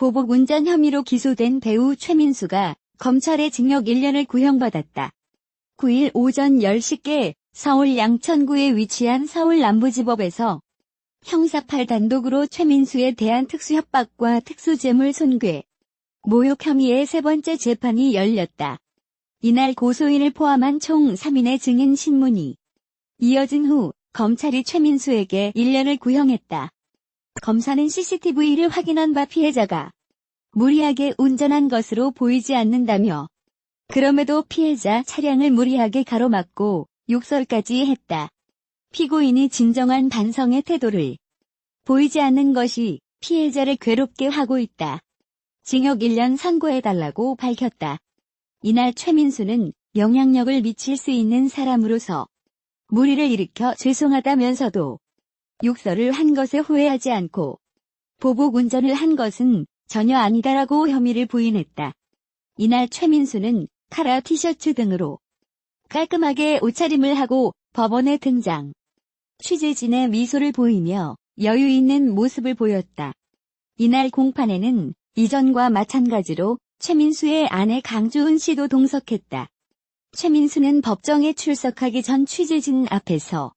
보복 운전 혐의로 기소된 배우 최민수가 검찰의 징역 1년을 구형받았다. 9일 오전 10시께 서울 양천구에 위치한 서울남부지법에서 형사8 단독으로 최민수에 대한 특수협박과 특수재물 손괴, 모욕 혐의의 세 번째 재판이 열렸다. 이날 고소인을 포함한 총 3인의 증인 신문이 이어진 후 검찰이 최민수에게 1년을 구형했다. 검사는 CCTV를 확인한 바 피해자가 무리하게 운전한 것으로 보이지 않는다며 그럼에도 피해자 차량을 무리하게 가로막고 욕설까지 했다. 피고인이 진정한 반성의 태도를 보이지 않는 것이 피해자를 괴롭게 하고 있다. 징역 1년 선고해달라고 밝혔다. 이날 최민수는 영향력을 미칠 수 있는 사람으로서 무리를 일으켜 죄송하다면서도 욕설을 한 것에 후회하지 않고 보복 운전을 한 것은 전혀 아니다라고 혐의를 부인했다. 이날 최민수는 카라 티셔츠 등으로 깔끔하게 옷차림을 하고 법원에 등장. 취재진의 미소를 보이며 여유 있는 모습을 보였다. 이날 공판에는 이전과 마찬가지로 최민수의 아내 강주은 씨도 동석했다. 최민수는 법정에 출석하기 전 취재진 앞에서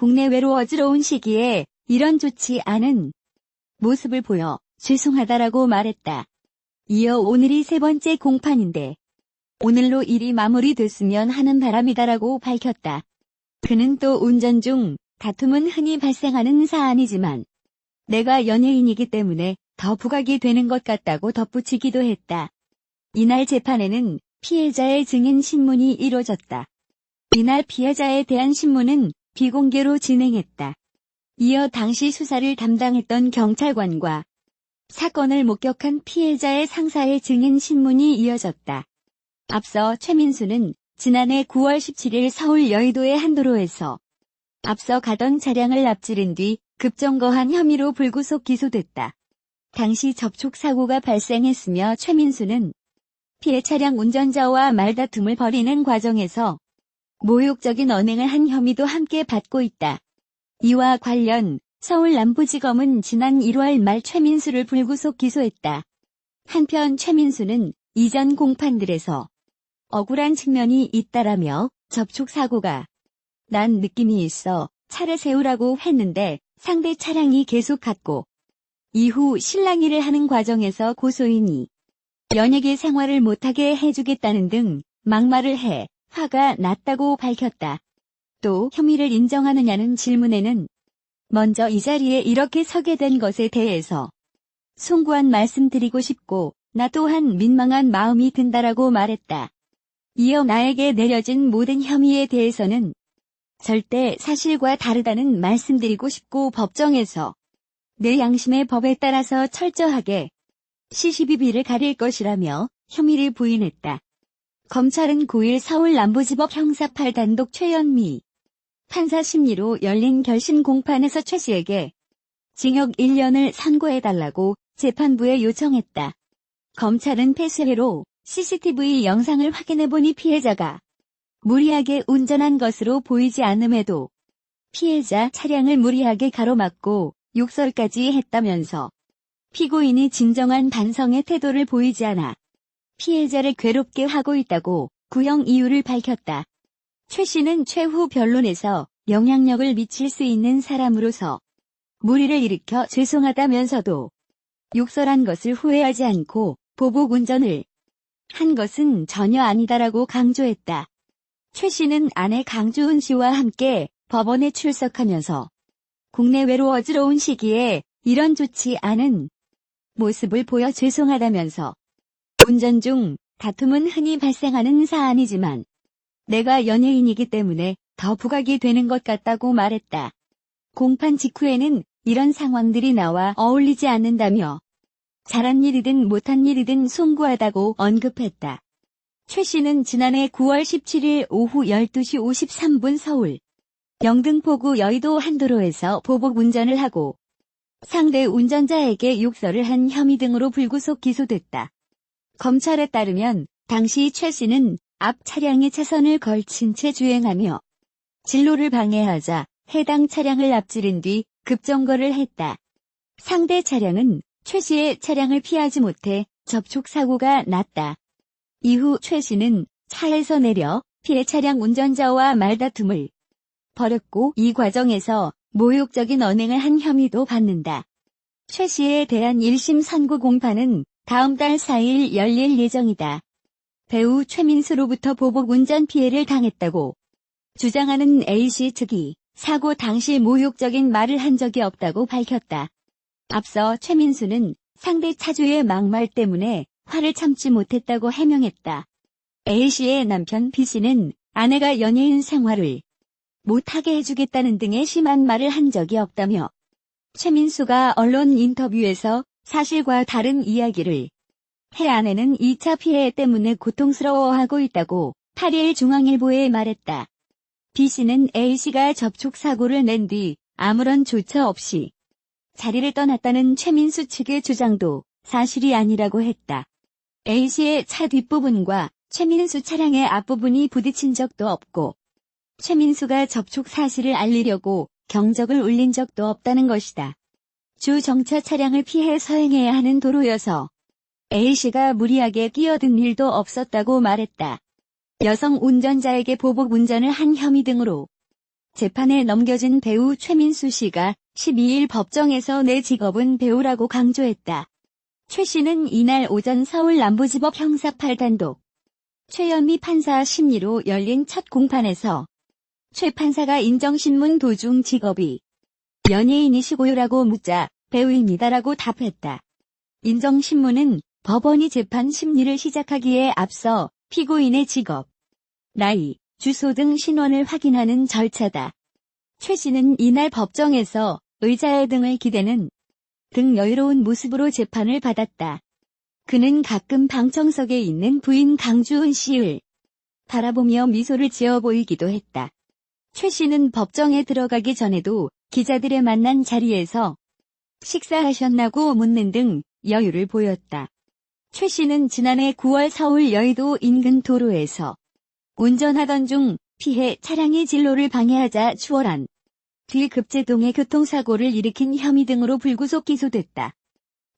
국내외로 어지러운 시기에 이런 좋지 않은 모습을 보여 죄송하다라고 말했다. 이어 오늘이 세 번째 공판인데 오늘로 일이 마무리됐으면 하는 바람이다라고 밝혔다. 그는 또 운전 중 다툼은 흔히 발생하는 사안이지만 내가 연예인이기 때문에 더 부각이 되는 것 같다고 덧붙이기도 했다. 이날 재판에는 피해자의 증인 신문이 이뤄졌다. 이날 피해자에 대한 신문은 비공개로 진행했다. 이어 당시 수사를 담당했던 경찰관과 사건을 목격한 피해자의 상사의 증인 신문이 이어졌다. 앞서 최민수는 지난해 9월 17일 서울 여의도의 한 도로에서 앞서 가던 차량을 앞지른 뒤 급정거한 혐의로 불구속 기소됐다. 당시 접촉사고가 발생했으며 최민수는 피해 차량 운전자와 말다툼을 벌이는 과정에서 모욕적인 언행을 한 혐의도 함께 받고 있다. 이와 관련 서울 남부지검은 지난 1월 말 최민수를 불구속 기소했다. 한편 최민수는 이전 공판들에서 억울한 측면이 있다라며 접촉사고가 난 느낌이 있어 차를 세우라고 했는데 상대 차량이 계속 갔고 이후 실랑이를 하는 과정에서 고소인이 연예계 생활을 못하게 해주겠다는 등 막말을 해 화가 났다고 밝혔다. 또 혐의를 인정하느냐는 질문에는 먼저 이 자리에 이렇게 서게 된 것에 대해서 송구한 말씀드리고 싶고 나 또한 민망한 마음이 든다라고 말했다. 이어 나에게 내려진 모든 혐의에 대해서는 절대 사실과 다르다는 말씀드리고 싶고 법정에서 내 양심의 법에 따라서 철저하게 시시비비를 가릴 것이라며 혐의를 부인했다. 검찰은 9일 서울 남부지법 형사8 단독 최연미 판사 심리로 열린 결심 공판에서 최 씨에게 징역 1년을 선고해달라고 재판부에 요청했다. 검찰은 패소회로 CCTV 영상을 확인해보니 피해자가 무리하게 운전한 것으로 보이지 않음에도 피해자 차량을 무리하게 가로막고 욕설까지 했다면서 피고인이 진정한 반성의 태도를 보이지 않아 피해자를 괴롭게 하고 있다고 구형 이유를 밝혔다. 최 씨는 최후 변론에서 영향력을 미칠 수 있는 사람으로서 무리를 일으켜 죄송하다면서도 욕설한 것을 후회하지 않고 보복 운전을 한 것은 전혀 아니다라고 강조했다. 최 씨는 아내 강주은 씨와 함께 법원에 출석하면서 국내외로 어지러운 시기에 이런 좋지 않은 모습을 보여 죄송하다면서 운전 중 다툼은 흔히 발생하는 사안이지만 내가 연예인이기 때문에 더 부각이 되는 것 같다고 말했다. 공판 직후에는 이런 상황들이 나와 어울리지 않는다며 잘한 일이든 못한 일이든 송구하다고 언급했다. 최 씨는 지난해 9월 17일 오후 12시 53분 서울 영등포구 여의도 한 도로에서 보복 운전을 하고 상대 운전자에게 욕설을 한 혐의 등으로 불구속 기소됐다. 검찰에 따르면 당시 최 씨는 앞 차량의 차선을 걸친 채 주행하며 진로를 방해하자 해당 차량을 앞지른 뒤 급정거를 했다. 상대 차량은 최 씨의 차량을 피하지 못해 접촉사고가 났다. 이후 최 씨는 차에서 내려 피해 차량 운전자와 말다툼을 벌였고 이 과정에서 모욕적인 언행을 한 혐의도 받는다. 최 씨에 대한 1심 선고 공판은 다음 달 4일 열릴 예정이다. 배우 최민수로부터 보복 운전 피해를 당했다고 주장하는 A씨 측이 사고 당시 모욕적인 말을 한 적이 없다고 밝혔다. 앞서 최민수는 상대 차주의 막말 때문에 화를 참지 못했다고 해명했다. A씨의 남편 B씨는 아내가 연예인 생활을 못하게 해주겠다는 등의 심한 말을 한 적이 없다며 최민수가 언론 인터뷰에서 사실과 다른 이야기를 해 아내는 2차 피해 때문에 고통스러워하고 있다고 8일 중앙일보에 말했다. B씨는 A씨가 접촉사고를 낸 뒤 아무런 조처 없이 자리를 떠났다는 최민수 측의 주장도 사실이 아니라고 했다. A씨의 차 뒷부분과 최민수 차량의 앞부분이 부딪힌 적도 없고 최민수가 접촉 사실을 알리려고 경적을 울린 적도 없다는 것이다. 주 정차 차량을 피해 서행해야 하는 도로여서 A씨가 무리하게 끼어든 일도 없었다고 말했다. 여성 운전자에게 보복 운전을 한 혐의 등으로 재판에 넘겨진 배우 최민수 씨가 12일 법정에서 내 직업은 배우라고 강조했다. 최 씨는 이날 오전 서울 남부지법 형사 8단독 최연미 판사 심리로 열린 첫 공판에서 최 판사가 인정신문 도중 직업이 연예인이시고요라고 묻자 배우입니다라고 답했다. 인정신문은 법원이 재판 심리를 시작하기에 앞서 피고인의 직업, 나이, 주소 등 신원을 확인하는 절차다. 최 씨는 이날 법정에서 의자에 등을 기대는 등 여유로운 모습으로 재판을 받았다. 그는 가끔 방청석에 있는 부인 강주은 씨를 바라보며 미소를 지어 보이기도 했다. 최 씨는 법정에 들어가기 전에도 기자들의 만난 자리에서 식사하셨나고 묻는 등 여유를 보였다. 최 씨는 지난해 9월 서울 여의도 인근 도로에서 운전하던 중 피해 차량이 진로를 방해하자 추월한 뒤 급제동해 교통사고를 일으킨 혐의 등으로 불구속 기소됐다.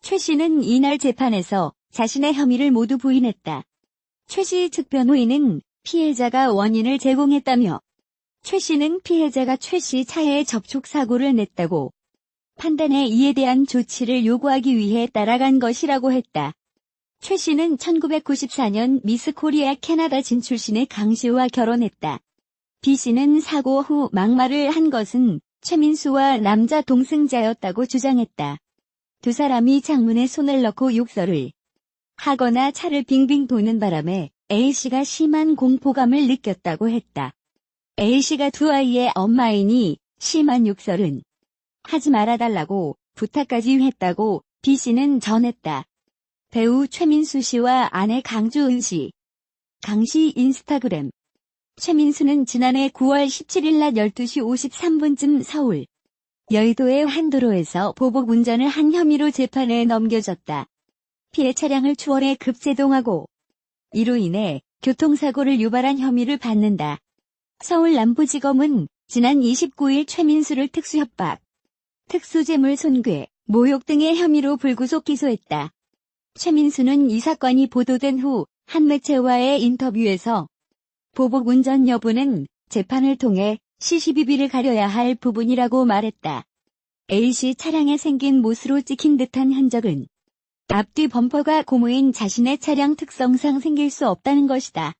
최 씨는 이날 재판에서 자신의 혐의를 모두 부인했다. 최 씨 측 변호인은 피해자가 원인을 제공했다며 최 씨는 피해자가 최 씨 차에 접촉사고를 냈다고 판단해 이에 대한 조치를 요구하기 위해 따라간 것이라고 했다. 최 씨는 1994년 미스 코리아 캐나다 진출신의 강 씨와 결혼했다. B 씨는 사고 후 막말을 한 것은 최민수와 남자 동승자였다고 주장했다. 두 사람이 창문에 손을 넣고 욕설을 하거나 차를 빙빙 도는 바람에 A씨가 심한 공포감을 느꼈다고 했다. A씨가 두 아이의 엄마이니 심한 욕설은 하지 말아달라고 부탁까지 했다고 B씨는 전했다. 배우 최민수 씨와 아내 강주은 씨. 강 씨 인스타그램. 최민수는 지난해 9월 17일 낮 12시 53분쯤 서울 여의도의 한 도로에서 보복 운전을 한 혐의로 재판에 넘겨졌다. 피해 차량을 추월해 급제동하고 이로 인해 교통사고를 유발한 혐의를 받는다. 서울 남부지검은 지난 29일 최민수를 특수협박, 특수재물 손괴, 모욕 등의 혐의로 불구속 기소했다. 최민수는 이 사건이 보도된 후 한 매체와의 인터뷰에서 보복 운전 여부는 재판을 통해 시시비비를 가려야 할 부분이라고 말했다. A씨 차량에 생긴 못으로 찍힌 듯한 흔적은 앞뒤 범퍼가 고무인 자신의 차량 특성상 생길 수 없다는 것이다.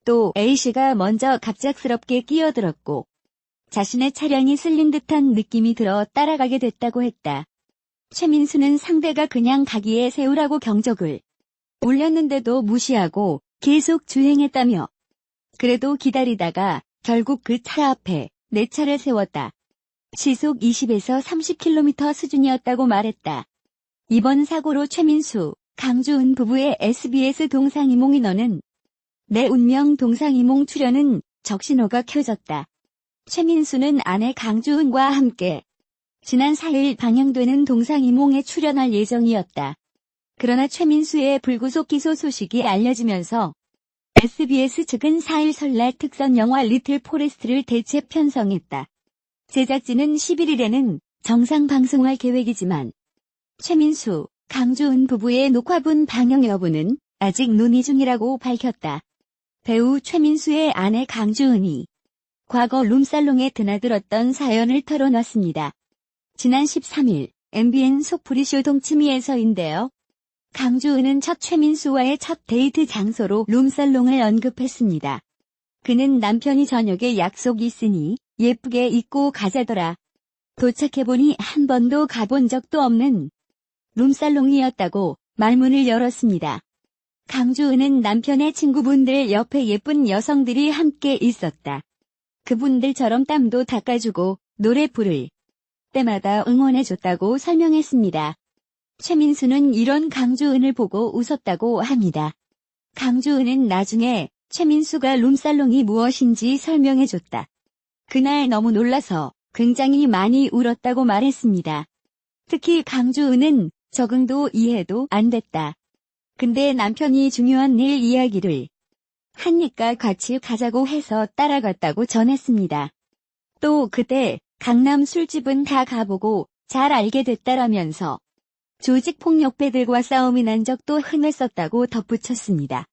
또 A씨가 먼저 갑작스럽게 끼어들었고 자신의 차량이 쓸린 듯한 느낌이 들어 따라가게 됐다고 했다. 최민수는 상대가 그냥 가기에 세우라고 경적을 울렸는데도 무시하고 계속 주행했다며 그래도 기다리다가 결국 그 차 앞에 내 차를 세웠다. 시속 20에서 30km 수준이었다고 말했다. 이번 사고로 최민수, 강주은 부부의 SBS 동상이몽 너는 내 운명 동상이몽 출연은 적신호가 켜졌다. 최민수는 아내 강주은과 함께 지난 4일 방영되는 동상이몽에 출연할 예정이었다. 그러나 최민수의 불구속 기소 소식이 알려지면서 SBS 측은 4일 설날 특선 영화 리틀 포레스트를 대체 편성했다. 제작진은 11일에는 정상 방송할 계획이지만 최민수, 강주은 부부의 녹화본 방영 여부는 아직 논의 중이라고 밝혔다. 배우 최민수의 아내 강주은이 과거 룸살롱에 드나들었던 사연을 털어놨습니다. 지난 13일 MBN 속풀이쇼 동치미에서인데요. 강주은은 최민수와의 첫 데이트 장소로 룸살롱을 언급했습니다. 그는 남편이 저녁에 약속이 있으니 예쁘게 입고 가자더라. 도착해보니 한 번도 가본 적도 없는 룸살롱이었다고 말문을 열었습니다. 강주은은 남편의 친구분들 옆에 예쁜 여성들이 함께 있었다. 그분들처럼 땀도 닦아주고 노래 부를 때마다 응원해줬다고 설명했습니다. 최민수는 이런 강주은을 보고 웃었다고 합니다. 강주은은 나중에 최민수가 룸살롱이 무엇인지 설명해줬다. 그날 너무 놀라서 굉장히 많이 울었다고 말했습니다. 특히 강주은은 적응도 이해도 안 됐다. 근데 남편이 중요한 일 이야기를 하니까 같이 가자고 해서 따라갔다고 전했습니다. 또 그때 강남 술집은 다 가보고 잘 알게 됐다라면서 조직폭력배들과 싸움이 난 적도 흔했었다고 덧붙였습니다.